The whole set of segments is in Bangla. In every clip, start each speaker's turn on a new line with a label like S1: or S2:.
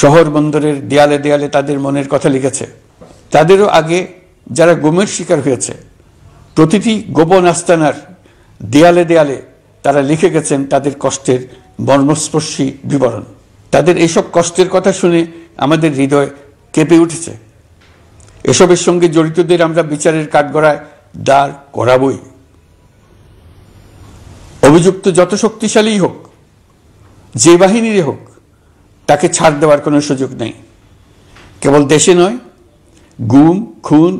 S1: শহর বন্দরের দেয়ালে দেয়ালে তাদের মনের কথা লিখেছে। তাদেরও আগে যারা গুমের শিকার হয়েছে প্রতিটি গোপন আস্তানার দেয়ালে দেয়ালে তারা লিখে গেছেন তাদের কষ্টের মর্মস্পর্শী বিবরণ। তাদের এইসব কষ্টের কথা শুনে আমাদের হৃদয় কেঁপে উঠেছে। এসবের সঙ্গে জড়িতদের আমরা বিচারের কাঠগড়ায় দাঁড় করাবই। অভিযুক্ত যত শক্তিশালী হোক, যে বাহিনীরই হোক, তাকে ছাড় দেওয়ার কোনো সুযোগ নেই। কেবল দেশে নয়, গুম, খুন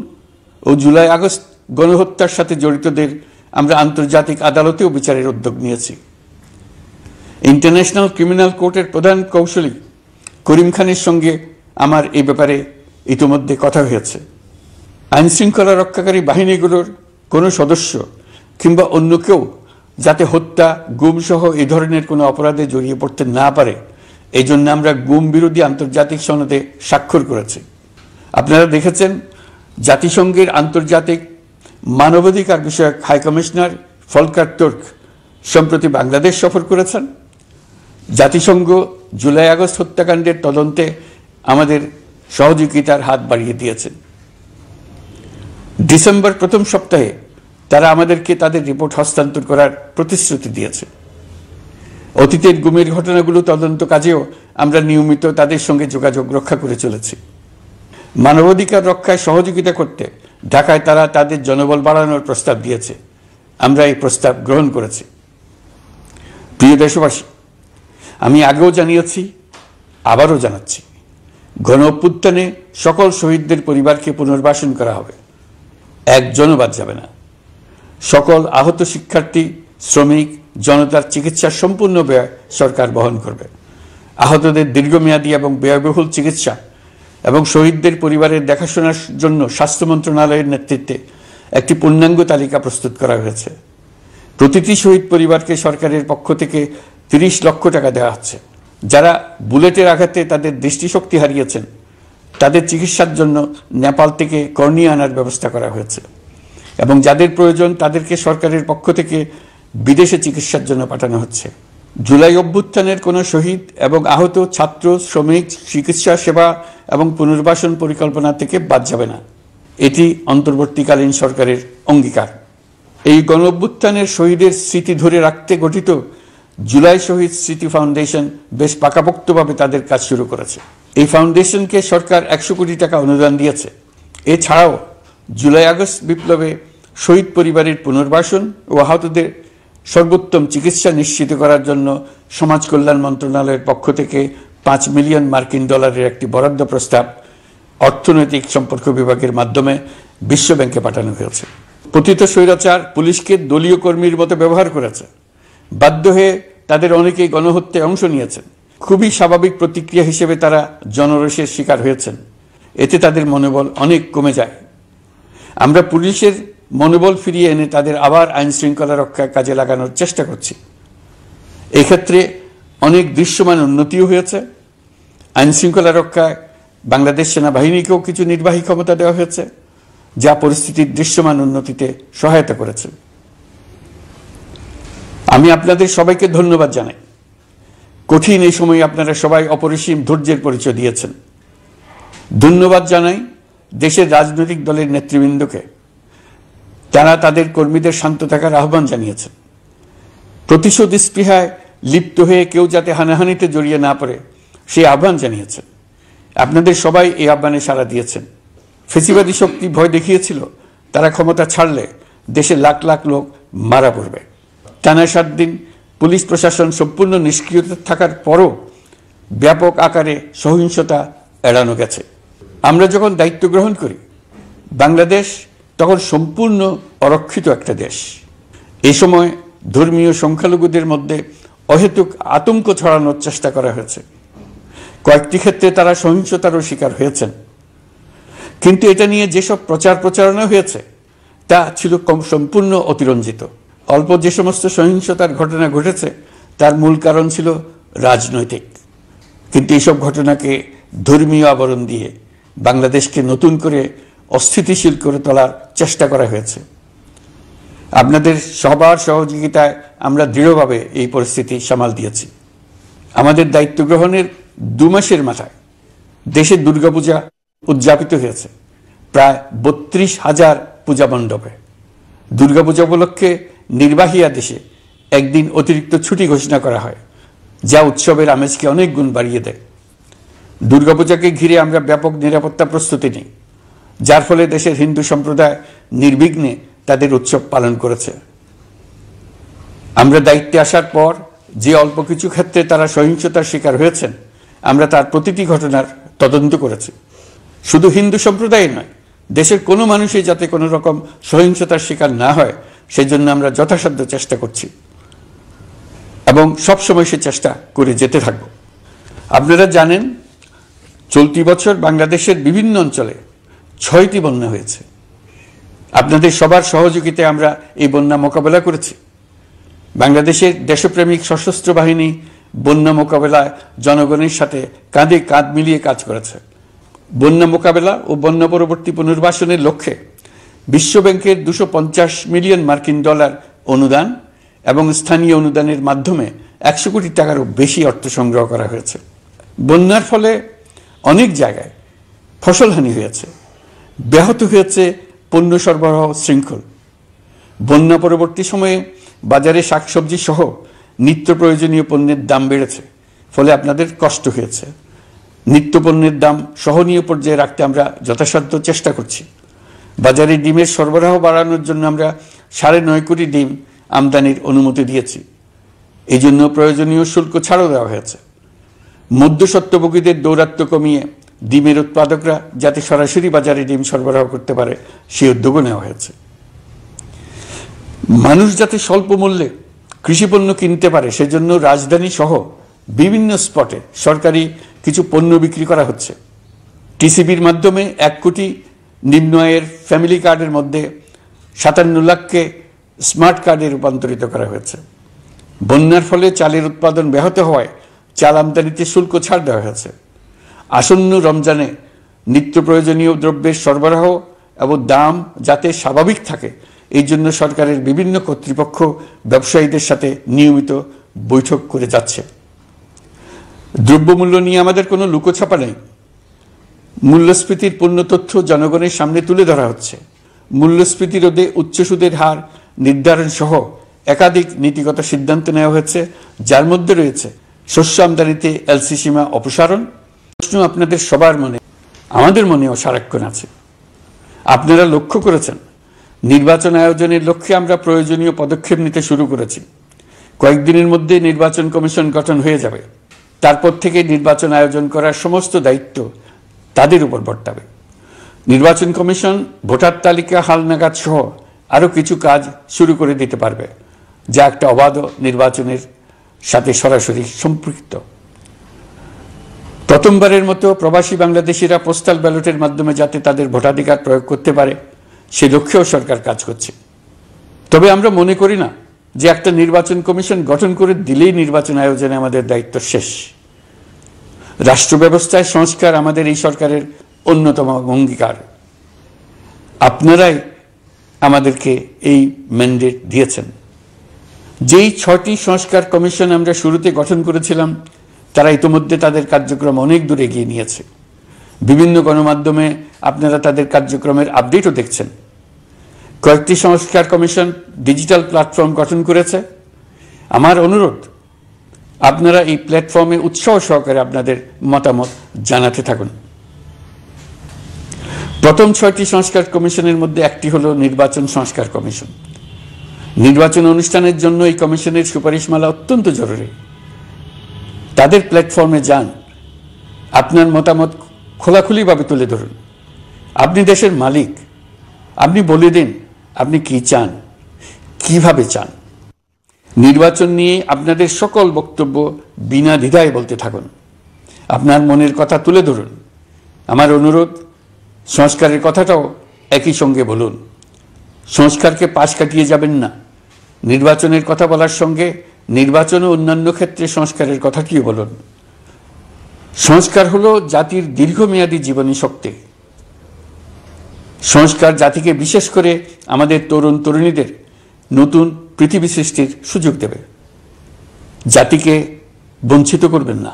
S1: ও জুলাই আগস্ট গণহত্যার সাথে জড়িতদের আমরা আন্তর্জাতিক আদালতেও বিচারের উদ্যোগ নিয়েছি। ইন্টারন্যাশনাল ক্রিমিনাল কোর্টের প্রধান কৌশলী করিম খানের সঙ্গে আমার এই ব্যাপারে ইতিমধ্যে কথা হয়েছে। আইন শৃঙ্খলা রক্ষাকারী বাহিনীগুলোর কোনো সদস্য কিংবা অন্য কেউ যাতে হত্যা, গুম সহ এই ধরনের কোনো অপরাধে জড়িয়ে পড়তে না পারে, এই জন্য আমরা গুম বিরোধী আন্তর্জাতিক সনদে স্বাক্ষর করেছি। আপনারা দেখেছেন জাতিসংঘের আন্তর্জাতিক মানবাধিকার বিষয়ক হাই কমিশনার ফলকার তুর্ক সম্প্রতি বাংলাদেশ সফর করেছেন। জাতিসংঘ জুলাই আগস্ট হত্যাকাণ্ডের তদন্তে আমাদের সহযোগিতার হাত বাড়িয়ে দিয়েছেন। ডিসেম্বর প্রথম সপ্তাহে তারা আমাদেরকে তাদের রিপোর্ট হস্তান্তর করার প্রতিশ্রুতি দিয়েছে। অতীতের গুমের ঘটনাগুলো তদন্ত কাজেও আমরা নিয়মিত তাদের সঙ্গে যোগাযোগ রক্ষা করে চলেছি। মানবাধিকার রক্ষায় সহযোগিতা করতে ঢাকায় তারা তাদের জনবল বাড়ানোর প্রস্তাব দিয়েছে। আমরা এই প্রস্তাব গ্রহণ করেছি। প্রিয় দেশবাসী, আমি আগেও জানিয়েছি, আবারও জানাচ্ছি, গণ অভ্যুত্থানে সকল শহীদদের পরিবারকে পুনর্বাসন করা হবে, একজনও বাদ যাবে না। সকল আহত শিক্ষার্থী, শ্রমিক, জনতার চিকিৎসার সম্পূর্ণ ব্যয় সরকার বহন করবে। আহতদের দীর্ঘমেয়াদী এবং ব্যয়বহুল চিকিৎসা এবং শহীদদের পরিবারের দেখাশোনার জন্য স্বাস্থ্য মন্ত্রণালয়ের নেতৃত্বে একটি পূর্ণাঙ্গ তালিকা প্রস্তুত করা হয়েছে। প্রতিটি শহীদ পরিবারকে সরকারের পক্ষ থেকে 30 লক্ষ টাকা দেওয়া হচ্ছে। যারা বুলেটের আঘাতে তাদের দৃষ্টিশক্তি হারিয়েছেন তাদের চিকিৎসার জন্য নেপাল থেকে কর্নিয়া আনার ব্যবস্থা করা হয়েছে এবং যাদের প্রয়োজন তাদেরকে সরকারের পক্ষ থেকে বিদেশে চিকিৎসার জন্য পাঠানো হচ্ছে। জুলাই অভ্যুত্থানের কোনো শহীদ এবং আহত ছাত্র, শ্রমিক চিকিৎসা সেবা এবং পুনর্বাসন পরিকল্পনা থেকে বাদ যাবে না। এটি অন্তর্বর্তীকালীন সরকারের অঙ্গীকার। এই গণ অভ্যুত্থানের শহীদের স্মৃতি ধরে রাখতে গঠিত জুলাই শহীদ স্মৃতি ফাউন্ডেশন বেশ পাকাপোক্তভাবে তাদের কাজ শুরু করেছে। এই ফাউন্ডেশনকে সরকার 100 কোটি টাকা অনুদান দিয়েছে। এছাড়াও জুলাই আগস্ট বিপ্লবে শহীদ পরিবারের পুনর্বাসন ও আহতদের সর্বোত্তম চিকিৎসা নিশ্চিত করার জন্য সমাজ কল্যাণ মন্ত্রণালয়ের পক্ষ থেকে $5 মিলিয়ন একটি বরাদ্দ প্রস্তাব অর্থনৈতিক সম্পর্ক বিভাগের মাধ্যমে বিশ্ব ব্যাংকে পাঠানো হয়েছে। পতিত স্বৈরাচার পুলিশকে দলীয় কর্মীর মতো ব্যবহার করেছে। বাধ্য হয়ে তাদের অনেকেই গণহত্যায় অংশ নিয়েছেন। খুবই স্বাভাবিক প্রতিক্রিয়া হিসেবে তারা জনরোষের শিকার হয়েছেন। এতে তাদের মনোবল অনেক কমে যায়। আমরা পুলিশের মনোবল ফিরিয়ে এনে তাদের আবার আইন শৃঙ্খলা রক্ষায় কাজে লাগানোর চেষ্টা করছি। এক্ষেত্রে অনেক দৃশ্যমান উন্নতিও হয়েছে। আইন শৃঙ্খলা রক্ষায় বাংলাদেশ সেনাবাহিনীকেও কিছু নির্বাহী ক্ষমতা দেওয়া হয়েছে, যা পরিস্থিতির দৃশ্যমান উন্নতিতে সহায়তা করেছে। আমি আপনাদের সবাইকে ধন্যবাদ জানাই। কঠিন এই সময়ে আপনারা সবাই অপরিসীম ধৈর্যের পরিচয় দিয়েছেন। ধন্যবাদ জানাই দেশের রাজনৈতিক দলের নেতৃবৃন্দকে। তারা তাদের কর্মীদের শান্ত থাকার আহ্বান জানিয়েছেন। প্রতিশোধ স্পৃহায় লিপ্ত হয়ে কেউ যাতে হানাহানিতে জড়িয়ে না পড়ে সেই আহ্বান জানিয়েছেন। আপনাদের সবাই এই আহ্বানে সাড়া দিয়েছেন। ফেসিবাদী শক্তি ভয় দেখিয়েছিল তারা ক্ষমতা ছাড়লে দেশে লাখ লাখ লোক মারা পড়বে। টানা 7 দিন পুলিশ প্রশাসন সম্পূর্ণ নিষ্ক্রিয় থাকার পরও ব্যাপক আকারে সহিংসতা এড়ানো গেছে। আমরা যখন দায়িত্ব গ্রহণ করি, বাংলাদেশ তখন সম্পূর্ণ অরক্ষিত একটা দেশ। এই সময় ধর্মীয় সংখ্যালঘুদের মধ্যে অহেতুক আতঙ্ক ছড়ানোর চেষ্টা করা হয়েছে। কয়েকটি ক্ষেত্রে তারা সহিংসতারও শিকার হয়েছেন। কিন্তু এটা নিয়ে যেসব প্রচারণা হয়েছে তা ছিল সম্পূর্ণ অতিরঞ্জিত। অল্প যে সমস্ত সহিংসতার ঘটনা ঘটেছে তার মূল কারণ ছিল রাজনৈতিক। কিন্তু এইসব ঘটনাকে ধর্মীয় আবরণ দিয়ে বাংলাদেশকে নতুন করে অস্থিতিশীল করে তোলার চেষ্টা করা হয়েছে। আপনাদের সবার সহযোগিতায় আমরা দৃঢ়ভাবে এই পরিস্থিতি সামাল দিয়েছি। আমাদের দায়িত্ব গ্রহণের 2 মাসের মাথায় দেশে দুর্গাপূজা উদযাপিত হয়েছে প্রায় 32,000 পূজা মণ্ডপে। দুর্গাপূজা উপলক্ষে নির্বাহী আদেশে একদিন অতিরিক্ত ছুটি ঘোষণা করা হয়, যা উৎসবের আমেজকে অনেক গুণ বাড়িয়ে দেয়। দুর্গাপূজাকে ঘিরে আমরা ব্যাপক নিরাপত্তা প্রস্তুতি নিই, যার ফলে দেশের হিন্দু সম্প্রদায় নির্বিঘ্নে তাদের উৎসব পালন করেছে। আমরা দায়িত্বে আসার পর যে অল্প কিছু ক্ষেত্রে তারা সহিংসতার শিকার হয়েছেন, আমরা তার প্রতিটি ঘটনার তদন্ত করেছি। শুধু হিন্দু সম্প্রদায় নয়, দেশের কোনো মানুষই যাতে কোনো রকম সহিংসতার শিকার না হয় সেজন্য আমরা যথাসাধ্য চেষ্টা করছি এবং সবসময় সে চেষ্টা করে যেতে থাকব। আপনারা জানেন, চলতি বছর বাংলাদেশের বিভিন্ন অঞ্চলে 6টি বন্যা হয়েছে। আপনাদের সবার সহযোগিতায় আমরা এই বন্যা মোকাবেলা করেছি। বাংলাদেশের দেশপ্রেমিক সশস্ত্র বাহিনী বন্যা মোকাবেলায় জনগণের সাথে কাঁধে কাঁধ মিলিয়ে কাজ করেছে। বন্যা মোকাবেলা ও বন্যা পরবর্তী পুনর্বাসনের লক্ষ্যে বিশ্বব্যাংকের 250 মিলিয়ন মার্কিন ডলার অনুদান এবং স্থানীয় অনুদানের মাধ্যমে 100 কোটি টাকারও বেশি অর্থ সংগ্রহ করা হয়েছে। বন্যার ফলে অনেক জায়গায় ফসলহানি হয়েছে, ব্যাহত হয়েছে পণ্য সরবরাহ শৃঙ্খল। বন্যা পরবর্তী সময়ে বাজারে শাকসবজি সহ নিত্য প্রয়োজনীয় পণ্যের দাম বেড়েছে, ফলে আপনাদের কষ্ট হয়েছে। নিত্য পণ্যের দাম সহনীয় পর্যায়ে রাখতে আমরা যথাসাধ্য চেষ্টা করছি। বাজারে ডিমের সরবরাহ বাড়ানোর জন্য আমরা 9.5 কোটি ডিম আমদানির অনুমতি দিয়েছি। এই জন্য প্রয়োজনীয় শুল্ক ছাড়ও দেওয়া হয়েছে। মধ্যস্বত্বভোগীদের দৌরাত্ম্য কমিয়ে ডিমের উৎপাদকরা যাতে সরাসরি বাজারে ডিম সরবরাহ করতে পারে সেই উদ্যোগও নেওয়া হয়েছে। মানুষ যাতে স্বল্প মূল্যে কৃষিপণ্য কিনতে পারে সেজন্য রাজধানী সহ বিভিন্ন স্পটে সরকারি কিছু পণ্য বিক্রি করা হচ্ছে। টিসিবির মাধ্যমে 1 কোটি নিম্ন আয়ের ফ্যামিলি কার্ডের মধ্যে 57 লাখকে স্মার্ট কার্ডে রূপান্তরিত করা হয়েছে। বন্যার ফলে চালের উৎপাদন ব্যাহত হওয়ায় চাল আমদানিতে শুল্ক ছাড় দেওয়া হয়েছে। আসন্ন রমজানে নিত্য প্রয়োজনীয় দ্রব্যের সরবরাহ এবং দাম যাতে স্বাভাবিক থাকে এই জন্য সরকারের বিভিন্ন কর্তৃপক্ষ ব্যবসায়ীদের সাথে নিয়মিত বৈঠক করে যাচ্ছে। দ্রব্যমূল্য নিয়ে আমাদের কোনো লুকোছাপা নেই। মূল্যস্ফীতির পূর্ণ তথ্য জনগণের সামনে তুলে ধরা হচ্ছে। মূল্যস্ফীতি রোধে উচ্চ সুদের হার নির্ধারণ সহ একাধিক নীতিগত সিদ্ধান্ত নেওয়া হয়েছে, যার মধ্যে রয়েছে শস্য আমদানিতে এলসি সীমা অপসারণ। প্রশ্ন আপনাদের সবার মনে, আমাদের মনেও সারাক্ষণ আছে। আপনারা লক্ষ্য করেছেন, নির্বাচন আয়োজনের লক্ষ্যে আমরা প্রয়োজনীয় পদক্ষেপ নিতে শুরু করেছি। কয়েকদিনের মধ্যে নির্বাচন কমিশন গঠন হয়ে যাবে। তারপর থেকে নির্বাচন আয়োজন করার সমস্ত দায়িত্ব তাদের উপর বর্তাবে। নির্বাচন কমিশন ভোটার তালিকা হালনাগাদ সহ আরও কিছু কাজ শুরু করে দিতে পারবে, যা একটা অবাধ নির্বাচনের সাথে সরাসরি সম্পৃক্ত। প্রথমবারের মতো প্রবাসী বাংলাদেশিরা পোস্টাল ব্যালটের মাধ্যমে যাতে তাদের ভোটাধিকার প্রয়োগ করতে পারে সে লক্ষ্যেও সরকার কাজ করছে। তবে আমরা মনে করি না যে একটা নির্বাচন কমিশন গঠন করে দিলেই নির্বাচন আয়োজনে আমাদের দায়িত্ব শেষ। রাষ্ট্র ব্যবস্থায় সংস্কার আমাদের এই সরকারের অন্যতম অঙ্গীকার। আপনারাই আমাদেরকে এই ম্যান্ডেট দিয়েছেন। যেই 6টি সংস্কার কমিশন আমরা শুরুতে গঠন করেছিলাম তারা ইতিমধ্যে তাদের কার্যক্রম অনেক দূর এগিয়ে নিয়েছে। বিভিন্ন গণমাধ্যমে আপনারা তাদের কার্যক্রমের আপডেটও দেখছেন। কয়েকটি সংস্কার কমিশন ডিজিটাল প্ল্যাটফর্ম গঠন করেছে। আমার অনুরোধ, আপনারা এই প্ল্যাটফর্মে উৎসাহ সহকারে আপনাদের মতামত জানাতে থাকুন। প্রথম 6টি সংস্কার কমিশনের মধ্যে একটি হল নির্বাচন সংস্কার কমিশন। নির্বাচন অনুষ্ঠানের জন্য এই কমিশনের সুপারিশমালা অত্যন্ত জরুরি। তাদের প্ল্যাটফর্মে যান, আপনার মতামত খোলাখুলিভাবে তুলে ধরুন। আপনি দেশের মালিক, আপনি বলে দিন আপনি কি চান, কিভাবে চান। নির্বাচন নিয়ে আপনাদের সকল বক্তব্য বিনা দ্বিধায় বলতে থাকুন। আপনার মনের কথা তুলে ধরুন। আমার অনুরোধ, সংস্কারের কথাটাও একই সঙ্গে বলুন। সংস্কারকে পাশ কাটিয়ে যাবেন না। নির্বাচনের কথা বলার সঙ্গে নির্বাচন ও অন্যান্য ক্ষেত্রে সংস্কারের কথাটিও বলুন। সংস্কার হলো জাতির দীর্ঘমেয়াদী জীবনী শক্তি। সংস্কার জাতিকে, বিশেষ করে আমাদের তরুণ তরুণীদের নতুন পৃথিবী সৃষ্টির সুযোগ দেবে। জাতিকে বঞ্চিত করবেন না।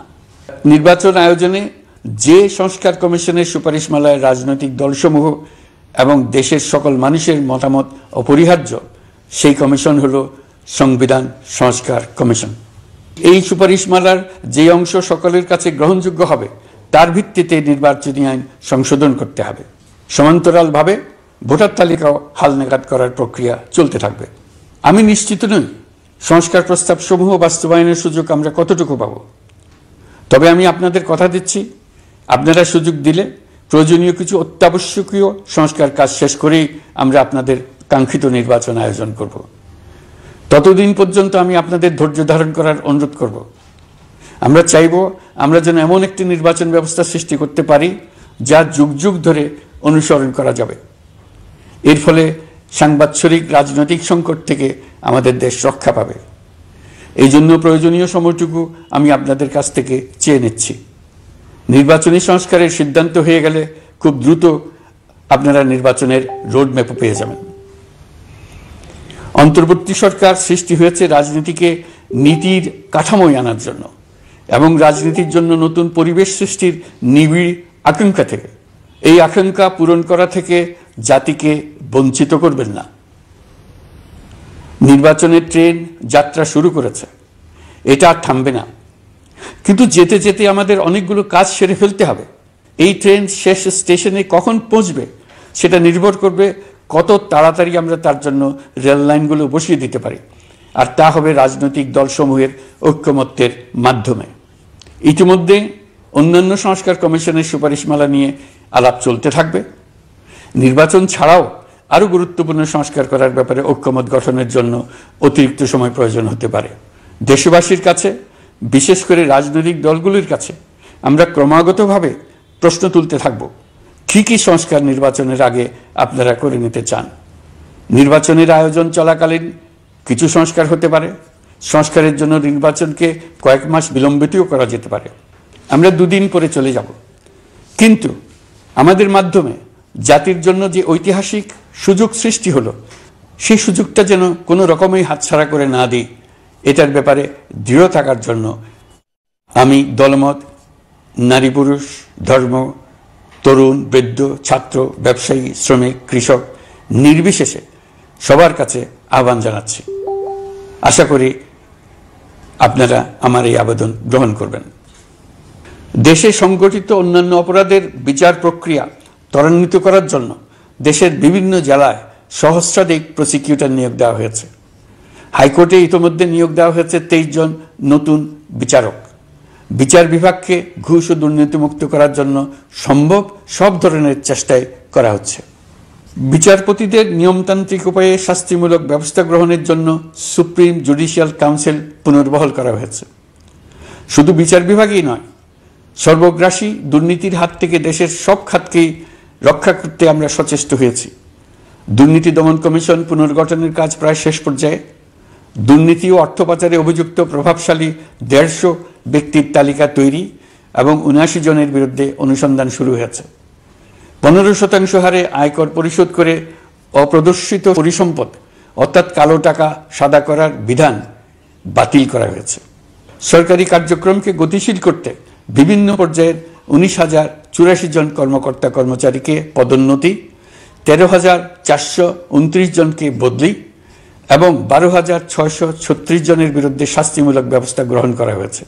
S1: নির্বাচন আয়োজনে যে সংস্কার কমিশনের সুপারিশমালায় রাজনৈতিক দলসমূহ এবং দেশের সকল মানুষের মতামত অপরিহার্য, সেই কমিশন হলো সংবিধান সংস্কার কমিশন। এই সুপারিশমালার যে অংশ সকলের কাছে গ্রহণযোগ্য হবে তার ভিত্তিতে নির্বাচনী আইন সংশোধন করতে হবে। সমান্তরালভাবে ভোটার তালিকাও হালনাগাদ করার প্রক্রিয়া চলতে থাকবে। আমি নিশ্চিত নই সংস্কার প্রস্তাব সমূহ বাস্তবায়নের সুযোগ আমরা কতটুকু পাব, তবে আমি আপনাদের কথা দিচ্ছি, আপনারা সুযোগ দিলে প্রয়োজনীয় কিছু অত্যাবশ্যকীয় সংস্কার কাজ শেষ করেই আমরা আপনাদের কাঙ্ক্ষিত নির্বাচন আয়োজন করব। ততদিন পর্যন্ত আমি আপনাদের ধৈর্য ধারণ করার অনুরোধ করব। আমরা চাইব আমরা যেন এমন একটি নির্বাচন ব্যবস্থা সৃষ্টি করতে পারি যা যুগ যুগ ধরে অনুসরণ করা যাবে। এর ফলে সাংবৎসরিক রাজনৈতিক সংকট থেকে আমাদের দেশ রক্ষা পাবে। এই জন্য প্রয়োজনীয় সময়টুকু আমি আপনাদের কাছ থেকে চেয়ে নিচ্ছি। নির্বাচনী সংস্কারের সিদ্ধান্ত হয়ে গেলে খুব দ্রুত আপনারা নির্বাচনের রোডম্যাপও পেয়ে যাবেন। অন্তর্বর্তী সরকার সৃষ্টি হয়েছে রাজনীতিকে নীতির কাঠামোয় আনার জন্য এবং রাজনীতির জন্য নতুন পরিবেশ সৃষ্টির নিবিড় আকাঙ্ক্ষা থেকে। এই আকাঙ্ক্ষা পূরণ করা থেকে জাতিকে বঞ্চিত করবেন না। নির্বাচনের ট্রেন যাত্রা শুরু করেছে, এটা আর থামবে না, কিন্তু যেতে যেতে আমাদের অনেকগুলো কাজ সেরে ফেলতে হবে। এই ট্রেন শেষ স্টেশনে কখন পৌঁছবে সেটা নির্ভর করবে কত তাড়াতাড়ি আমরা তার জন্য রেল লাইনগুলো বসিয়ে দিতে পারি, আর তা হবে রাজনৈতিক দলসমূহের ঐক্যমত্যের মাধ্যমে। ইতিমধ্যে অন্যান্য সংস্কার কমিশনের সুপারিশমালা নিয়ে আলাপ চলতে থাকবে। নির্বাচন ছাড়াও আরও গুরুত্বপূর্ণ সংস্কার করার ব্যাপারে ঐক্যমত গঠনের জন্য অতিরিক্ত সময় প্রয়োজন হতে পারে। দেশবাসীর কাছে, বিশেষ করে রাজনৈতিক দলগুলির কাছে আমরা ক্রমাগতভাবে প্রশ্ন তুলতে থাকব, কী কী সংস্কার নির্বাচনের আগে আপনারা করে নিতে চান। নির্বাচনের আয়োজন চলাকালীন কিছু সংস্কার হতে পারে, সংস্কারের জন্য নির্বাচনকে কয়েক মাস বিলম্বিতও করা যেতে পারে। আমরা দুদিন পরে চলে যাব, কিন্তু আমাদের মাধ্যমে জাতির জন্য যে ঐতিহাসিক সুযোগ সৃষ্টি হলো, সেই সুযোগটা যেন কোনো রকমই হাতছাড়া করে না দিই, এটার ব্যাপারে দৃঢ় থাকার জন্য আমি দলমত, নারী পুরুষ, ধর্ম, তরুণ, বৃদ্ধ, ছাত্র, ব্যবসায়ী, শ্রমিক, কৃষক নির্বিশেষে সবার কাছে আহ্বান জানাচ্ছি। আশা করি আপনারা আমার এই আবেদন গ্রহণ করবেন। দেশে সংগঠিত অন্যান্য অপরাধের বিচার প্রক্রিয়া ত্বরান্বিত করার জন্য দেশের বিভিন্ন জেলায় সহস্রাধিক প্রসিকিউটর নিয়োগ দেওয়া হয়েছে। হাইকোর্টে ইতিমধ্যে নিয়োগ দেওয়া হয়েছে 23 জন নতুন বিচারক। বিচার বিভাগকে ঘুষ ও দুর্নীতিমুক্ত করার জন্য সম্ভব সব ধরনের চেষ্টাই করা হচ্ছে। বিচারপতিদের নিয়মতান্ত্রিক উপায়ে শাস্তিমূলক ব্যবস্থা গ্রহণের জন্য সুপ্রিম জুডিশিয়াল কাউন্সিল পুনর্বহাল করা হয়েছে। শুধু বিচার বিভাগই নয়, সর্বগ্রাসী দুর্নীতির হাত থেকে দেশের সব খাতকেই রক্ষা করতে আমরা সচেষ্ট হয়েছি। দুর্নীতি দমন কমিশন পুনর্গঠনের কাজ প্রায় শেষ পর্যায়ে। দুর্নীতি ও অর্থ পাচারে অভিযুক্ত প্রভাবশালী 150 ব্যক্তির তালিকা তৈরি এবং 79 জনের বিরুদ্ধে অনুসন্ধান শুরু হয়েছে। 15% হারে আয়কর পরিশোধ করে অপ্রদর্শিত পরিসম্পদ অর্থাৎ কালো টাকা সাদা করার বিধান বাতিল করা হয়েছে। সরকারি কার্যক্রমকে গতিশীল করতে বিভিন্ন পর্যায়ের 19,084 জন কর্মকর্তা কর্মচারীকে পদোন্নতি, 13,429 জনকে বদলি এবং 12,636 জনের বিরুদ্ধে শাস্তিমূলক ব্যবস্থা গ্রহণ করা হয়েছে।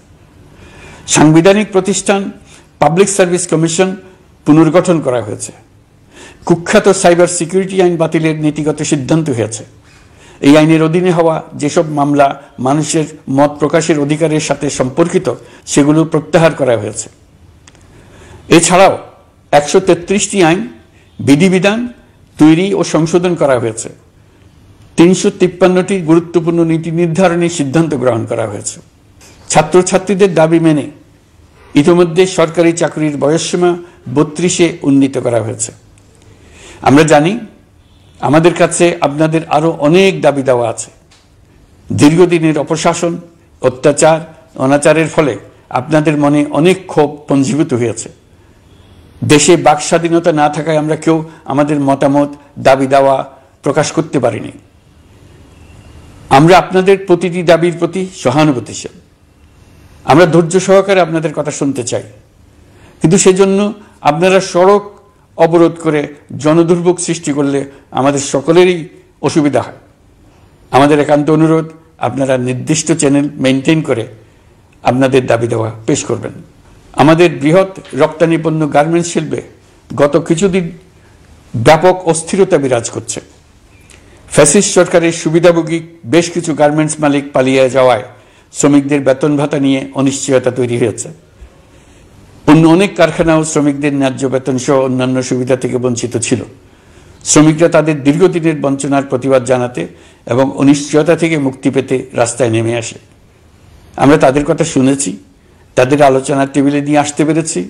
S1: সাংবিধানিক প্রতিষ্ঠান পাবলিক সার্ভিস কমিশন পুনর্গঠন করা হয়েছে। কুখ্যাত সাইবার সিকিউরিটি আইন বাতিলের নীতিগত সিদ্ধান্ত হয়েছে। এই আইনের অধীনে হওয়া যেসব মামলা মানুষের মত প্রকাশের অধিকারের সাথে সম্পর্কিত সেগুলো প্রত্যাহার করা হয়েছে। এছাড়াও 133টি আইন বিধিবিধান তৈরি ও সংশোধন করা হয়েছে। 353টি গুরুত্বপূর্ণ নীতি নির্ধারণী সিদ্ধান্ত গ্রহণ করা হয়েছে। ছাত্রছাত্রীদের দাবি মেনে ইতিমধ্যে সরকারি চাকরির বয়সসীমা 32-এ উন্নীত করা হয়েছে। আমরা জানি আমাদের কাছে আপনাদের আরো অনেক দাবি দেওয়া আছে। দীর্ঘদিনের অপশাসন, অত্যাচার, অনাচারের ফলে আপনাদের মনে অনেক ক্ষোভ পঞ্জীভূত হয়েছে। দেশে বাক স্বাধীনতা না থাকায় আমরা কেউ আমাদের মতামত, দাবি দেওয়া প্রকাশ করতে পারিনি। আমরা আপনাদের প্রতিটি দাবির প্রতি সহানুভূতিশীল। আমরা ধৈর্য সহকারে আপনাদের কথা শুনতে চাই। কিন্তু সেজন্য আপনারা সড়ক অবরোধ করে জনদুর্ভোগ সৃষ্টি করলে আমাদের সকলেরই অসুবিধা হয়। আমাদের একান্ত অনুরোধ, আপনারা নির্দিষ্ট চ্যানেল মেনটেন করে আপনাদের দাবি দেওয়া পেশ করবেন। আমাদের বৃহৎ রপ্তানি পণ্য গার্মেন্টস শিল্পে গত কিছুদিন ব্যাপক অস্থিরতা বিরাজ করছে। ফ্যাসিস্ট সরকারের সুবিধাভোগী বেশ কিছু গার্মেন্টস মালিক পালিয়ে যাওয়ায় শ্রমিকদের বেতন ভাতা নিয়ে অনিশ্চয়তা তৈরি হয়েছে। অন্য অনেক কারখানাও শ্রমিকদের ন্যায্য বেতন সহ অন্যান্য সুবিধা থেকে বঞ্চিত ছিল। শ্রমিকরা তাদের দীর্ঘদিনের বঞ্চনার প্রতিবাদ জানাতে এবং অনিশ্চয়তা থেকে মুক্তি পেতে রাস্তায় নেমে আসে। আমরা তাদের কথা শুনেছি, তাদের আলোচনার টেবিলে নিয়ে আসতে পেরেছি।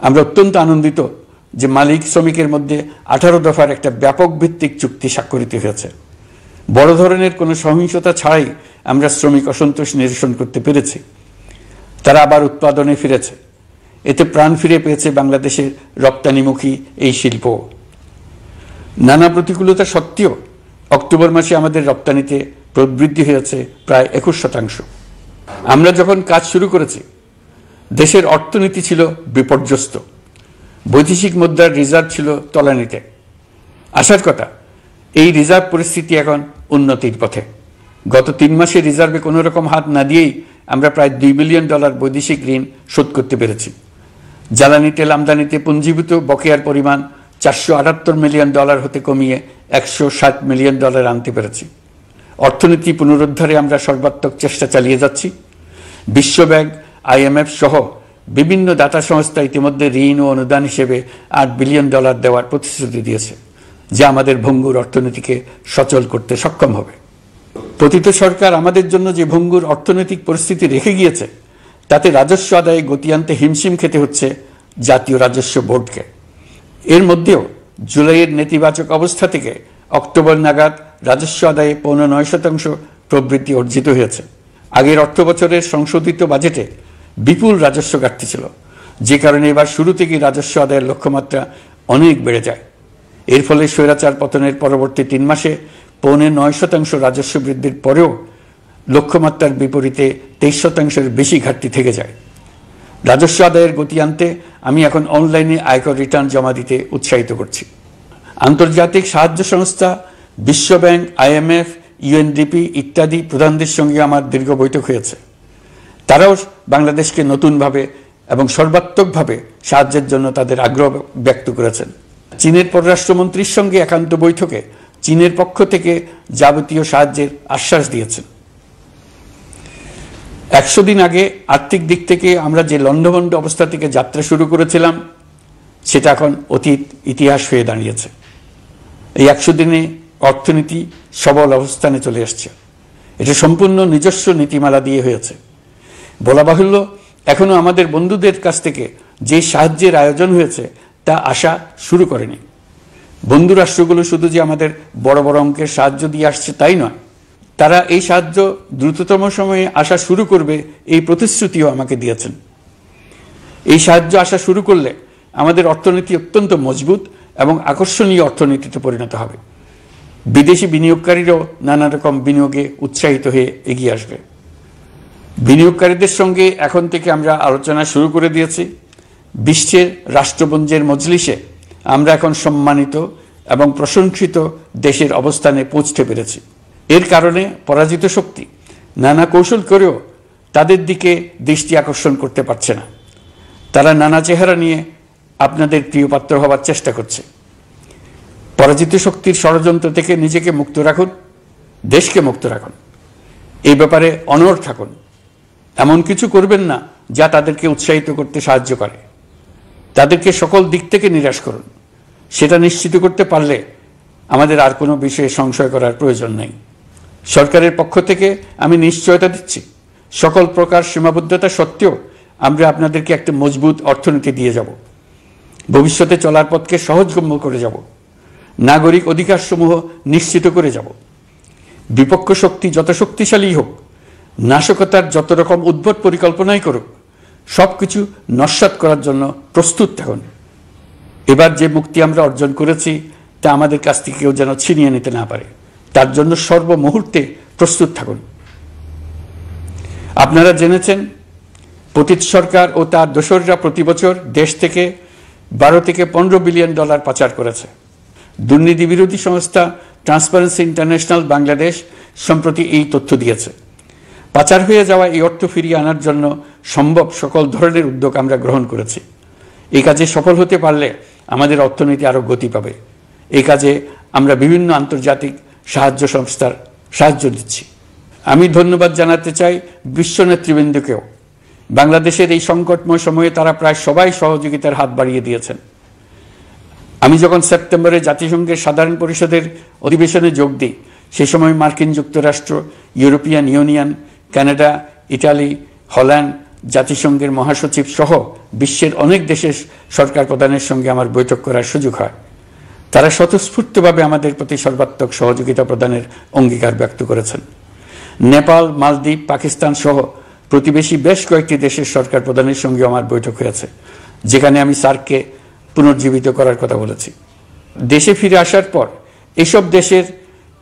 S1: আমরা অত্যন্ত আনন্দিত যে মালিক শ্রমিকের মধ্যে 18 দফার একটা ব্যাপক ভিত্তিক চুক্তি স্বাক্ষরিত হয়েছে। বড় ধরনের কোনো সহিংসতা ছাড়াই আমরা শ্রমিক অসন্তোষ নিরসন করতে পেরেছি। তারা আবার উৎপাদনে ফিরেছে। এতে প্রাণ ফিরে পেয়েছে বাংলাদেশের রপ্তানিমুখী এই শিল্প। নানা প্রতিকূলতা সত্ত্বেও অক্টোবর মাসে আমাদের রপ্তানিতে প্রবৃদ্ধি হয়েছে প্রায় 21%। আমরা যখন কাজ শুরু করেছি দেশের অর্থনীতি ছিল বিপর্যস্ত, বৈদেশিক মুদ্রার রিজার্ভ ছিল তলানিতে। আসার কথা, এই রিজার্ভ পরিস্থিতি এখন উন্নতির পথে। গত 3 মাসে রিজার্ভে কোনো রকম হাত না দিয়েই আমরা প্রায় $2 বিলিয়ন বৈদেশিক ঋণ শোধ করতে পেরেছি। জ্বালানি তেল আমদানিতে পুঞ্জীভূত বকেয়ার পরিমাণ $478 মিলিয়ন হতে কমিয়ে $160 মিলিয়ন আনতে পেরেছি। অর্থনীতি পুনরুদ্ধারে আমরা সর্বাত্মক চেষ্টা চালিয়ে যাচ্ছি। বিশ্বব্যাংক, IMF সহ বিভিন্ন দাতা সংস্থা ইতিমধ্যে ঋণ ও অনুদান হিসেবে $8 বিলিয়ন দেওয়ার প্রতিশ্রুতি দিয়েছে, যা আমাদের ভঙ্গুর অর্থনীতিকে সচল করতে সক্ষম হবে। পতিত সরকার আমাদের জন্য যে ভঙ্গুর অর্থনৈতিক পরিস্থিতি রেখে গিয়েছে, তাতে রাজস্ব আদায়ে গতি আনতে হিমশিম খেতে হচ্ছে জাতীয় রাজস্ব বোর্ডকে। এর মধ্যেও জুলাইয়ের নেতিবাচক অবস্থা থেকে অক্টোবর নাগাদ রাজস্ব আদায়ে 9.9% প্রবৃদ্ধি অর্জিত হয়েছে। আগের অর্থ বছরের সংশোধিত বাজেটে বিপুল রাজস্ব ঘাটতি ছিল, যে কারণে এবার শুরু থেকেই রাজস্ব আদায়ের লক্ষ্যমাত্রা অনেক বেড়ে যায়। এর ফলে স্বৈরাচার পতনের পরবর্তী 3 মাসে 9.9% রাজস্ব বৃদ্ধির পরেও লক্ষ্যমাত্রার বিপরীতে 23%-এর বেশি ঘাটতি থেকে যায়। রাজস্ব আদায়ের গতি আনতে আমি এখন অনলাইনে আয়কর রিটার্ন জমা দিতে উৎসাহিত করছি। আন্তর্জাতিক সাহায্য সংস্থা, বিশ্বব্যাংক, IMF, UNDP ইত্যাদি প্রধানদের সঙ্গে আমার দীর্ঘ বৈঠক হয়েছে। তারাও বাংলাদেশকে নতুনভাবে এবং সর্বাত্মকভাবে সাহায্যের জন্য তাদের আগ্রহ ব্যক্ত করেছেন। চীনের পররাষ্ট্রমন্ত্রীর সঙ্গে একান্ত বৈঠকে চীনের পক্ষ থেকে যাবতীয় সাহায্যের আশ্বাস দিয়েছেন। 100 দিন আগে আর্থিক দিক থেকে আমরা যে লণ্ডভণ্ড অবস্থা থেকে যাত্রা শুরু করেছিলাম, সেটা এখন অতীত ইতিহাস হয়ে দাঁড়িয়েছে। এই 100 দিনে অর্থনীতি সবল অবস্থানে চলে আসছে। এটা সম্পূর্ণ নিজস্ব নীতিমালা দিয়ে হয়েছে। বলা বাহুল্য, এখনো আমাদের বন্ধুদের কাছ থেকে যে সাহায্যের আয়োজন হয়েছে তা আসা শুরু করেনি। বন্ধু রাষ্ট্রগুলো শুধু যে আমাদের বড় বড় অঙ্কের সাহায্য দিয়ে আসছে তাই নয়, তারা এই সাহায্য দ্রুততম সময়ে আসা শুরু করবে এই প্রতিশ্রুতিও আমাকে দিয়েছেন। এই সাহায্য আসা শুরু করলে আমাদের অর্থনীতি অত্যন্ত মজবুত এবং আকর্ষণীয় অর্থনীতিতে পরিণত হবে। বিদেশি বিনিয়োগকারীরাও নানা রকম বিনিয়োগে উৎসাহিত হয়ে এগিয়ে আসবে। বিনিয়োগকারীদের সঙ্গে এখন থেকে আমরা আলোচনা শুরু করে দিয়েছি। বিশ্বের রাষ্ট্রপুঞ্জের মজলিসে আমরা এখন সম্মানিত এবং প্রশংসিত দেশের অবস্থানে পৌঁছতে পেরেছি। এর কারণে পরাজিত শক্তি নানা কৌশল করেও তাদের দিকে দৃষ্টি আকর্ষণ করতে পারছে না। তারা নানা চেহারা নিয়ে আপনাদের প্রিয়পাত্র হবার চেষ্টা করছে। পরাজিত শক্তির ষড়যন্ত্র থেকে নিজেকে মুক্ত রাখুন, দেশকে মুক্ত রাখুন। এই ব্যাপারে অনড় থাকুন। এমন কিছু করবেন না যা তাদেরকে উৎসাহিত করতে সাহায্য করে। তাদেরকে সকল দিক থেকে নিরাশ করুন। সেটা নিশ্চিত করতে পারলে আমাদের আর কোনো বিষয়ে সংশয় করার প্রয়োজন নেই। সরকারের পক্ষ থেকে আমি নিশ্চয়তা দিচ্ছি, সকল প্রকার সীমাবদ্ধতা সত্ত্বেও আমরা আপনাদেরকে একটা মজবুত অর্থনীতি দিয়ে যাব। ভবিষ্যতে চলার পথকে সহজগম্য করে যাব। নাগরিক অধিকারসমূহ নিশ্চিত করে যাব। বিপক্ষ শক্তি যত শক্তিশালী হোক, নাশকতার যত রকম উদ্ভট পরিকল্পনাই করুক, সবকিছু নস্যাৎ করার জন্য প্রস্তুত থাকুন। এবার যে মুক্তি আমরা অর্জন করেছি তা আমাদের কাছ থেকে কেউ যেন ছিনিয়ে নিতে না পারে, তার জন্য সর্বমুহূর্তে প্রস্তুত থাকুন। আপনারা জেনেছেন পতিত সরকার ও তার দোসররা প্রতি বছর দেশ থেকে 12 থেকে 15 বিলিয়ন ডলার পাচার করেছে। দুর্নীতি বিরোধী সংস্থা ট্রান্সপারেন্সি ইন্টারন্যাশনাল বাংলাদেশ সম্প্রতি এই তথ্য দিয়েছে। পাচার হয়ে যাওয়া এই অর্থ ফিরিয়ে আনার জন্য সম্ভব সকল ধরনের উদ্যোগ আমরা গ্রহণ করেছি। এই কাজে সফল হতে পারলে আমাদের অর্থনীতি আরও গতি পাবে। এই কাজে আমরা বিভিন্ন আন্তর্জাতিক সাহায্য সংস্থার সাহায্য দিচ্ছি। আমি ধন্যবাদ জানাতে চাই বিশ্ব নেতৃবৃন্দকেও। বাংলাদেশের এই সংকটময় সময়ে তারা প্রায় সবাই সহযোগিতার হাত বাড়িয়ে দিয়েছেন। আমি যখন সেপ্টেম্বরে জাতিসংঘের সাধারণ পরিষদের অধিবেশনে যোগ দিই, সে সময় মার্কিন যুক্তরাষ্ট্র, European Union, Canada, Italy, Holland, জাতিসংঘের মহাসচিব সহ বিশ্বের অনেক দেশের সরকার প্রধানের সঙ্গে আমার বৈঠক করার সুযোগ হয়। তারা স্বতঃস্ফূর্তভাবে আমাদের প্রতি সর্বাত্মক সহযোগিতা প্রদানের অঙ্গীকার ব্যক্ত করেছেন। নেপাল, মালদ্বীপ, পাকিস্তান সহ প্রতিবেশী বেশ কয়েকটি দেশের সরকার প্রধানের সঙ্গে আমার বৈঠক হয়েছে, যেখানে আমি সার্ককে পুনর্জীবিত করার কথা বলেছি। দেশে ফিরে আসার পর এসব দেশের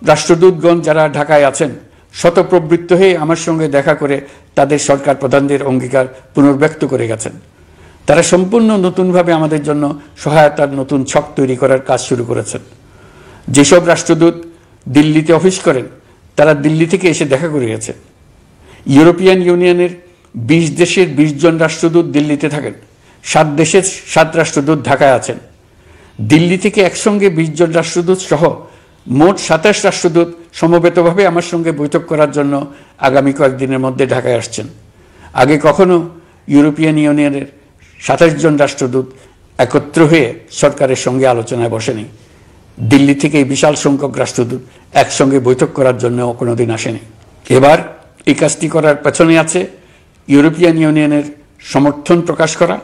S1: রাষ্ট্রদূতগণ যারা ঢাকায় আছেন স্বতঃপ্রবৃত্ত হয়ে আমার সঙ্গে দেখা করে তাদের সরকার প্রধানদের অঙ্গীকার পুনর্ব্যক্ত করে গেছেন। তারা সম্পূর্ণ নতুনভাবে আমাদের জন্য সহায়তার নতুন ছক তৈরি করার কাজ শুরু করেছেন। যেসব রাষ্ট্রদূত দিল্লিতে অফিস করেন তারা দিল্লি থেকে এসে দেখা করে গেছে। ইউরোপিয়ান ইউনিয়নের 20 দেশের 20 জন রাষ্ট্রদূত দিল্লিতে থাকেন, 7 দেশের 7 রাষ্ট্রদূত ঢাকায় আছেন। দিল্লি থেকে একসঙ্গে 20 জন রাষ্ট্রদূত সহ মোট 27 রাষ্ট্রদূত সমবেতভাবে আমার সঙ্গে বৈঠক করার জন্য আগামী কয়েকদিনের মধ্যে ঢাকায় আসছেন। আগে কখনো ইউরোপিয়ান ইউনিয়নের 27 জন রাষ্ট্রদূত একত্র হয়ে সরকারের সঙ্গে আলোচনায় বসেনি। দিল্লি থেকে এই বিশাল সংখ্যক রাষ্ট্রদূত একসঙ্গে বৈঠক করার জন্য কোনোদিন আসেনি। এবার এই কাজটি করার পেছনে আছে ইউরোপিয়ান ইউনিয়নের সমর্থন প্রকাশ করা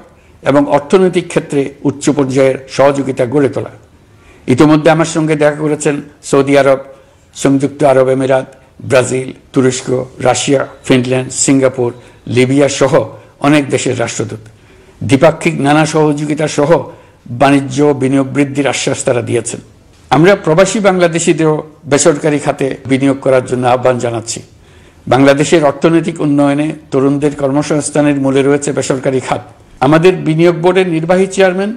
S1: এবং অর্থনৈতিক ক্ষেত্রে উচ্চ পর্যায়ের সহযোগিতা গড়ে তোলা। ইতিমধ্যে আমার সঙ্গে দেখা করেছেন সৌদি আরব, সংযুক্ত আরব আমিরাত, ব্রাজিল, তুরস্ক, রাশিয়া, ফিনল্যান্ড, সিঙ্গাপুর, লিবিয়া সহ অনেক দেশের রাষ্ট্রদূত। দ্বিপাক্ষিক নানা সহযোগিতা সহ বাণিজ্য বিনিয়োগ বৃদ্ধির আশ্বাস তারা দিয়েছেন। আমরা প্রবাসী বাংলাদেশিদেরও বেসরকারি খাতে বিনিয়োগ করার জন্য আহ্বান জানাচ্ছি। বাংলাদেশের অর্থনৈতিক উন্নয়নে তরুণদের কর্মসংস্থানের মূলে রয়েছে বেসরকারি খাত। আমাদের বিনিয়োগ বোর্ডের নির্বাহী চেয়ারম্যান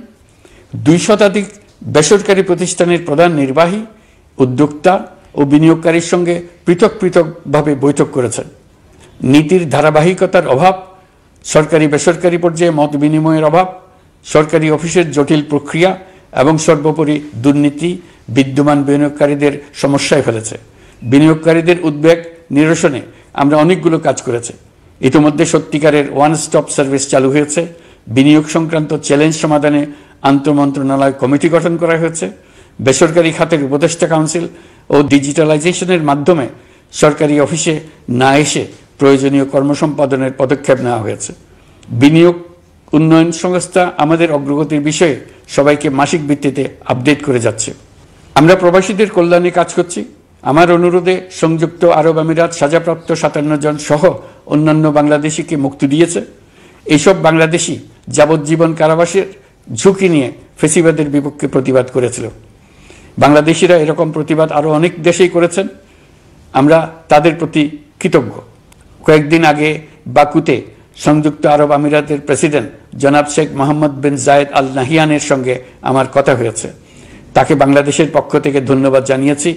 S1: 2 শতাধিক বেসরকারি প্রতিষ্ঠানের প্রধান নির্বাহী, উদ্যোক্তা ও বিনিয়োগকারীর সঙ্গে পৃথক পৃথকভাবে বৈঠক করেছেন। নীতির ধারাবাহিকতার অভাব, সরকারি বেসরকারি পর্যায়ে মত বিনিময়ের অভাব, সরকারি অফিসের জটিল প্রক্রিয়া এবং সর্বোপরি দুর্নীতি বিদ্যমান বিনিয়োগকারীদের সমস্যায় ফেলেছে। বিনিয়োগকারীদের উদ্বেগ নিরসনে আমরা অনেকগুলো কাজ করেছি। ইতিমধ্যে সত্যিকারের ওয়ান স্টপ সার্ভিস চালু হয়েছে। বিনিয়োগ সংক্রান্ত চ্যালেঞ্জ সমাধানে আন্তঃমন্ত্রণালয় কমিটি গঠন করা হয়েছে। বেসরকারি খাতের উপদেষ্টা কাউন্সিল ও ডিজিটালাইজেশনের মাধ্যমে সরকারি অফিসে না এসে প্রয়োজনীয় কর্মসম্পাদনের পদক্ষেপ নেওয়া হয়েছে। বিনিয়োগ উন্নয়ন সংস্থা আমাদের অগ্রগতির বিষয়ে সবাইকে মাসিক ভিত্তিতে আপডেট করে যাচ্ছে। আমরা প্রবাসীদের কল্যাণে কাজ করছি। আমার অনুরোধে সংযুক্ত আরব আমিরাত সাজাপ্রাপ্ত 57 জন সহ অন্যান্য বাংলাদেশিকে মুক্তি দিয়েছে। এইসব বাংলাদেশি যাবজ্জীবন কারাবাসের ঝুঁকি নিয়ে ফেসিবাদের বিপক্ষে প্রতিবাদ করেছিল। বাংলাদেশিরা এরকম প্রতিবাদ আরও অনেক দেশেই করেছেন। আমরা তাদের প্রতি কৃতজ্ঞ। কয়েকদিন আগে বাকুতে সংযুক্ত আরব আমিরাতের প্রেসিডেন্ট জনাব শেখ মোহাম্মদ বিন জায়েদ আল নাহিয়ানের সঙ্গে আমার কথা হয়েছে। তাকে বাংলাদেশের পক্ষ থেকে ধন্যবাদ জানিয়েছি।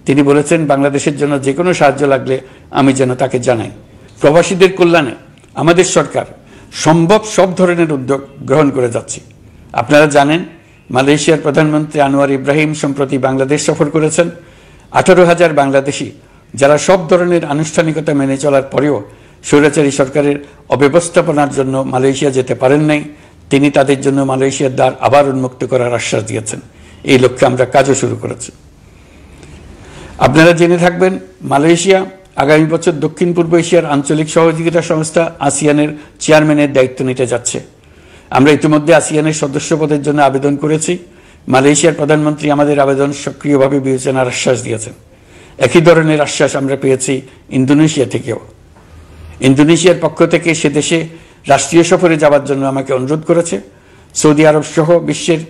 S1: তিনি বলেছেন বাংলাদেশের জন্য যে কোনো সাহায্য লাগলে আমি যেন তাকে জানাই। প্রবাসীদের কল্যাণে আমাদের সরকার সম্ভব সব ধরনের উদ্যোগ গ্রহণ করে যাচ্ছে। আপনারা জানেন মালয়েশিয়ার প্রধানমন্ত্রী আনোয়ার ইব্রাহিম সম্প্রতি বাংলাদেশ সফর করেছেন। 18,000 বাংলাদেশি যারা সব ধরনের আনুষ্ঠানিকতা মেনে চলার পরেও স্বৈরাচারী সরকারের অব্যবস্থাপনার জন্য মালয়েশিয়া যেতে পারেন নাই, তিনি তাদের জন্য মালয়েশিয়ার দ্বার আবার উন্মুক্ত করার আশ্বাস দিয়েছেন। এই লক্ষ্যে আমরা কাজও শুরু করেছি। আপনারা জেনে থাকবেন মালয়েশিয়া আগামী বছর দক্ষিণ পূর্ব এশিয়ার আঞ্চলিক সহযোগিতা সংস্থা আসিয়ানের চেয়ারম্যানের দায়িত্ব নিতে যাচ্ছে। আমরা ইতিমধ্যে আসিয়ানের সদস্য পদের জন্য আবেদন করেছি। মালয়েশিয়ার প্রধানমন্ত্রী আমাদের আবেদন সক্রিয়ভাবে বিবেচনার আশ্বাস দিয়েছেন। একই ধরনের আশ্বাস আমরা পেয়েছি ইন্দোনেশিয়া থেকেও। ইন্দোনেশিয়ার পক্ষ থেকে সে দেশে রাষ্ট্রীয় সফরে যাওয়ার জন্য আমাকে অনুরোধ করেছে। সৌদি আরব সহ বিশ্বের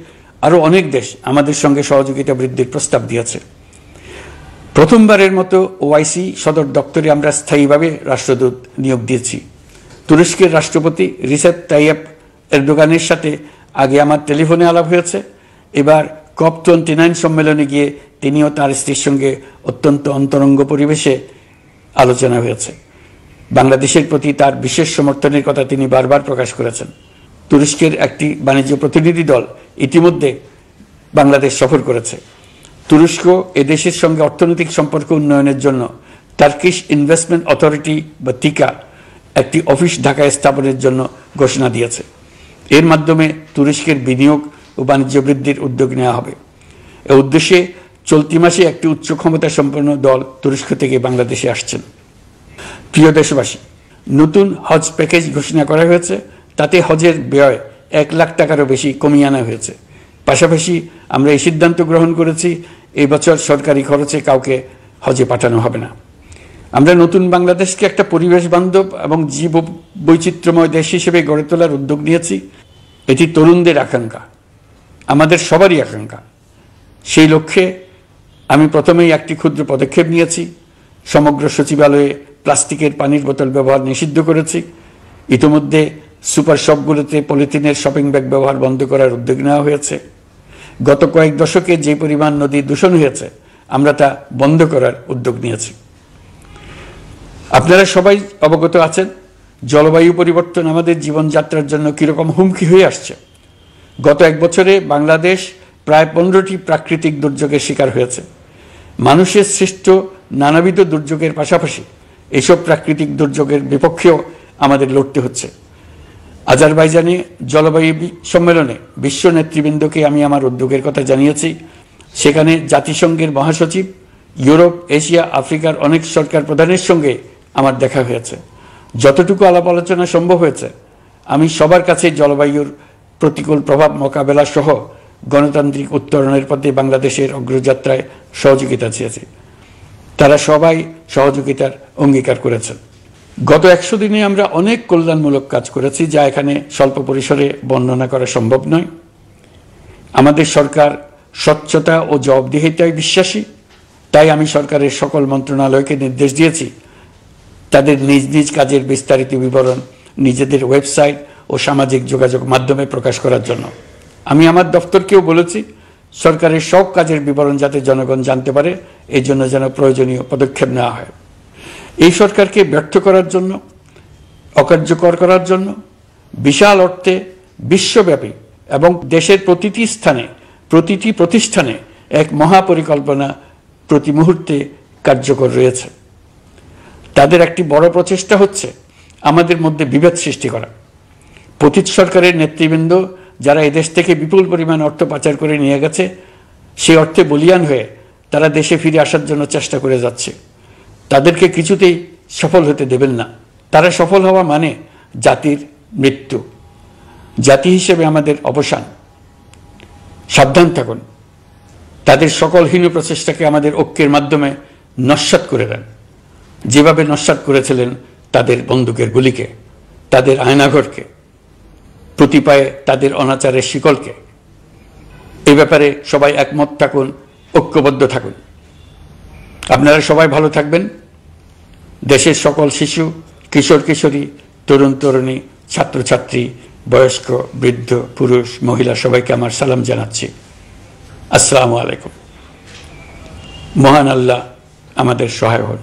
S1: আরও অনেক দেশ আমাদের সঙ্গে সহযোগিতা বৃদ্ধির প্রস্তাব দিয়েছে। প্রথমবারের মতো ওআইসি সদর দপ্তরে আমরা স্থায়ীভাবে রাষ্ট্রদূত নিয়োগ দিয়েছি। তুরস্কের রাষ্ট্রপতি রিসেপ তাইয়েপ এরদোগানের সাথে আগে আমার টেলিফোনে আলাপ হয়েছে। এবার COP29 সম্মেলনে গিয়ে তিনিও তার স্ত্রীর সঙ্গে অত্যন্ত অন্তরঙ্গ পরিবেশে আলোচনা হয়েছে। বাংলাদেশের প্রতি তার বিশেষ সমর্থনের কথা তিনি বারবার প্রকাশ করেছেন। তুরস্কের একটি বাণিজ্য প্রতিনিধি দল ইতিমধ্যে বাংলাদেশ সফর করেছে। তুরস্ক এদেশের সঙ্গে অর্থনৈতিক সম্পর্ক উন্নয়নের জন্য টার্কিশ ইনভেস্টমেন্ট অথরিটি বা তিকা একটি অফিস ঢাকায় স্থাপনের জন্য ঘোষণা দিয়েছে। এর মাধ্যমে তুরস্কের বিনিয়োগ ও বাণিজ্য বৃদ্ধির উদ্যোগ নেওয়া হবে। এ উদ্দেশ্যে চলতি মাসে একটি উচ্চ ক্ষমতা সম্পন্ন দল তুরস্ক থেকে বাংলাদেশে আসছেন। প্রিয় দেশবাসী, নতুন হজ প্যাকেজ ঘোষণা করা হয়েছে। তাতে হজের ব্যয় 1 লাখ টাকারও বেশি কমিয়ে আনা হয়েছে। পাশাপাশি আমরা এই সিদ্ধান্ত গ্রহণ করেছি, এই বছর সরকারি খরচে কাউকে হজে পাঠানো হবে না। আমরা নতুন বাংলাদেশকে একটা পরিবেশ বান্ধব এবং জীব বৈচিত্র্যময় দেশ হিসেবে গড়ে তোলার উদ্যোগ নিয়েছি। এটি তরুণদের আকাঙ্ক্ষা, আমাদের সবারই আকাঙ্ক্ষা। সেই লক্ষ্যে আমি প্রথমেই একটি ক্ষুদ্র পদক্ষেপ নিয়েছি। সমগ্র সচিবালয়ে প্লাস্টিকের পানির বোতল ব্যবহার নিষিদ্ধ করেছি। ইতিমধ্যে সুপার শপগুলোতে পলিথিনের শপিং ব্যাগ ব্যবহার বন্ধ করার উদ্যোগ নেওয়া হয়েছে। গত কয়েক দশকে যে পরিমাণ নদী দূষণ হয়েছে, আমরা তা বন্ধ করার উদ্যোগ নিয়েছি। আপনারা সবাই অবগত আছেন, জলবায়ু পরিবর্তন আমাদের জীবনযাত্রার জন্য কীরকম হুমকি হয়ে আসছে। গত 1 বছরে বাংলাদেশ প্রায় 15টি প্রাকৃতিক দুর্যোগের শিকার হয়েছে। মানুষের সৃষ্ট নানাবিধ দুর্যোগের পাশাপাশি এইসব প্রাকৃতিক দুর্যোগের বিপক্ষেও আমাদের লড়তে হচ্ছে। আজারবাইজানে জলবায়ু সম্মেলনে বিশ্ব নেতৃবৃন্দকে আমি আমার উদ্যোগের কথা জানিয়েছি। সেখানে জাতিসংঘের মহাসচিব, ইউরোপ, এশিয়া, আফ্রিকার অনেক সরকার প্রধানের সঙ্গে আমার দেখা হয়েছে। যতটুকু আলাপ আলোচনা সম্ভব হয়েছে, আমি সবার কাছে জলবায়ুর প্রতিকূল প্রভাব মোকাবেলা সহ গণতান্ত্রিক উত্তরণের পথে বাংলাদেশের অগ্রযাত্রায় সহযোগিতা চেয়েছি। তারা সবাই সহযোগিতার অঙ্গীকার করেছেন। গত 100 দিনে আমরা অনেক কল্যাণমূলক কাজ করেছি, যা এখানে স্বল্প পরিসরে বর্ণনা করা সম্ভব নয়। আমাদের সরকার স্বচ্ছতা ও জবাবদিহিতায় বিশ্বাসী। তাই আমি সরকারের সকল মন্ত্রণালয়কে নির্দেশ দিয়েছি তাদের নিজ নিজ কাজের বিস্তারিত বিবরণ নিজেদের ওয়েবসাইট ও সামাজিক যোগাযোগ মাধ্যমে প্রকাশ করার জন্য। আমি আমার দপ্তরকেও বলেছি সরকারের সব কাজের বিবরণ যাতে জনগণ জানতে পারে, এই জন্য যেন প্রয়োজনীয় পদক্ষেপ নেওয়া হয়। এই সরকারকে ব্যর্থ করার জন্য, অকার্যকর করার জন্য বিশাল অর্থে বিশ্বব্যাপী এবং দেশের প্রতিটি স্থানে, প্রতিটি প্রতিষ্ঠানে এক মহাপরিকল্পনা প্রতি মুহূর্তে কার্যকর রয়েছে। তাদের একটি বড় প্রচেষ্টা হচ্ছে আমাদের মধ্যে বিভেদ সৃষ্টি করা। পতিত সরকারের নেতৃবৃন্দ যারা এদেশ থেকে বিপুল পরিমাণ অর্থ পাচার করে নিয়ে গেছে, সেই অর্থে বলিয়ান হয়ে তারা দেশে ফিরে আসার জন্য চেষ্টা করে যাচ্ছে। তাদেরকে কিছুতেই সফল হতে দেবেন না। তারা সফল হওয়া মানে জাতির মৃত্যু, জাতি হিসেবে আমাদের অবসান। সাবধান থাকুন। তাদের সকল হীন প্রচেষ্টাকে আমাদের ঐক্যের মাধ্যমে নস্যাৎ করে দেন, যেভাবে নস্যাৎ করেছিলেন তাদের বন্দুকের গুলিকে, তাদের আয়নাঘরকে, প্রতি পায়ে তাদের অনাচারের শিকলকে। এ ব্যাপারে সবাই একমত থাকুন, ঐক্যবদ্ধ থাকুন। আপনারা সবাই ভালো থাকবেন। দেশের সকল শিশু, কিশোর কিশোরী, তরুণ তরুণী, ছাত্রছাত্রী, বয়স্ক, বৃদ্ধ, পুরুষ, মহিলা সবাইকে আমার সালাম জানাচ্ছি। আসসালামু আলাইকুম। মহান আল্লাহ আমাদের সহায় হন।